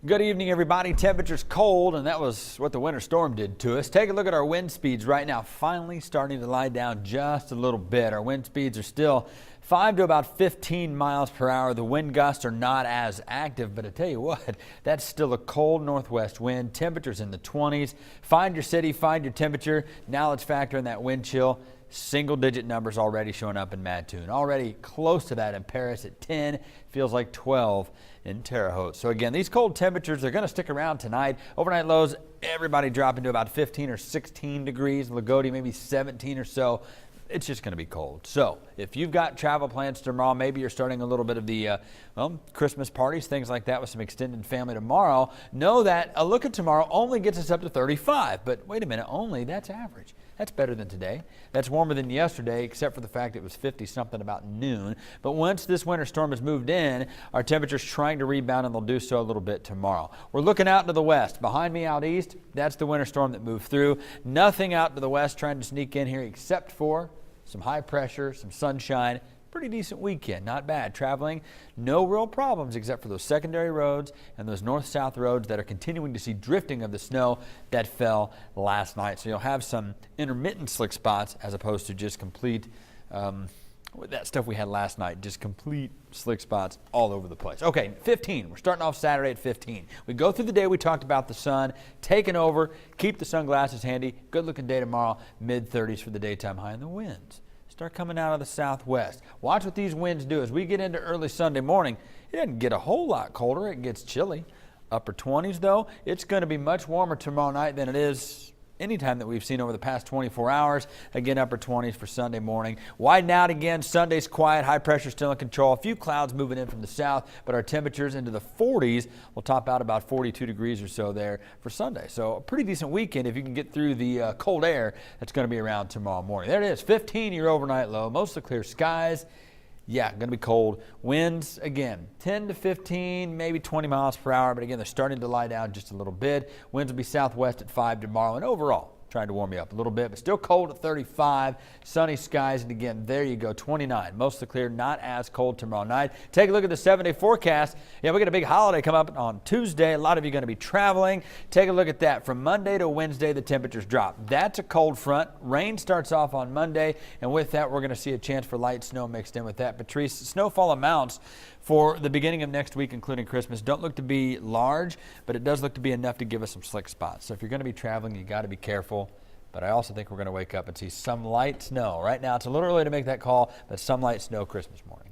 Good evening, everybody. Temperature's cold, and that was what the winter storm did to us. Take a look at our wind speeds right now, finally starting to lie down just a little bit. Our wind speeds are still 5 to about 15 miles per hour. The wind gusts are not as active, but I tell you what, that's still a cold northwest wind. Temperatures in the 20s. Find your city, find your temperature. Now let's factor in that wind chill. Single-digit numbers already showing up in Mattoon. Already close to that in Paris at 10. Feels like 12 in Terre Haute. So again, these cold temperatures are going to stick around tonight. Overnight lows, everybody dropping to about 15 or 16 degrees. Lagodi maybe 17 or so. It's just going to be cold. So if you've got travel plans tomorrow, maybe you're starting a little bit of the Christmas parties, things like that with some extended family tomorrow, know that a look at tomorrow only gets us up to 35. But wait a minute, only, that's average. That's better than today. That's warmer than yesterday, except for the fact it was 50-something about noon. But once this winter storm has moved in, our temperature's trying to rebound, and they'll do so a little bit tomorrow. We're looking out to the west. Behind me out east, that's the winter storm that moved through. Nothing out to the west trying to sneak in here except for some high pressure, some sunshine. Pretty decent weekend, not bad. Traveling, no real problems except for those secondary roads and those north-south roads that are continuing to see drifting of the snow that fell last night. So you'll have some intermittent slick spots as opposed to just complete, that stuff we had last night, just complete slick spots all over the place. Okay, 15. We're starting off Saturday at 15. We go through the day. We talked about the sun taking over. Keep the sunglasses handy. Good-looking day tomorrow. Mid-30s for the daytime high, and the winds start coming out of the southwest. Watch what these winds do. As we get into early Sunday morning, it doesn't get a whole lot colder. It gets chilly. Upper 20s, though. It's going to be much warmer tomorrow night than it is anytime that we've seen over the past 24 hours. Again, upper 20s for Sunday morning. Widen out again. Sunday's quiet. High pressure still in control. A few clouds moving in from the south, but our temperatures into the 40s will top out about 42 degrees or so there for Sunday. So a pretty decent weekend if you can get through the cold air that's going to be around tomorrow morning. There it is, 15 your overnight low. Mostly clear skies. Yeah, going to be cold. Winds, again, 10 to 15, maybe 20 miles per hour. But again, they're starting to lie down just a little bit. Winds will be southwest at 5 tomorrow. And overall, trying to warm you up a little bit, but still cold at 35. Sunny skies, and again, there you go, 29. Mostly clear, not as cold tomorrow night. Take a look at the 7-day forecast. Yeah, we got a big holiday come up on Tuesday. A lot of you are going to be traveling. Take a look at that. From Monday to Wednesday, the temperatures drop. That's a cold front. Rain starts off on Monday, and with that, we're going to see a chance for light snow mixed in with that. Patrice, snowfall amounts for the beginning of next week, including Christmas, don't look to be large, but it does look to be enough to give us some slick spots. So if you're going to be traveling, you got to be careful. But I also think we're going to wake up and see some light snow. Right now, it's a little early to make that call, but some light snow Christmas morning.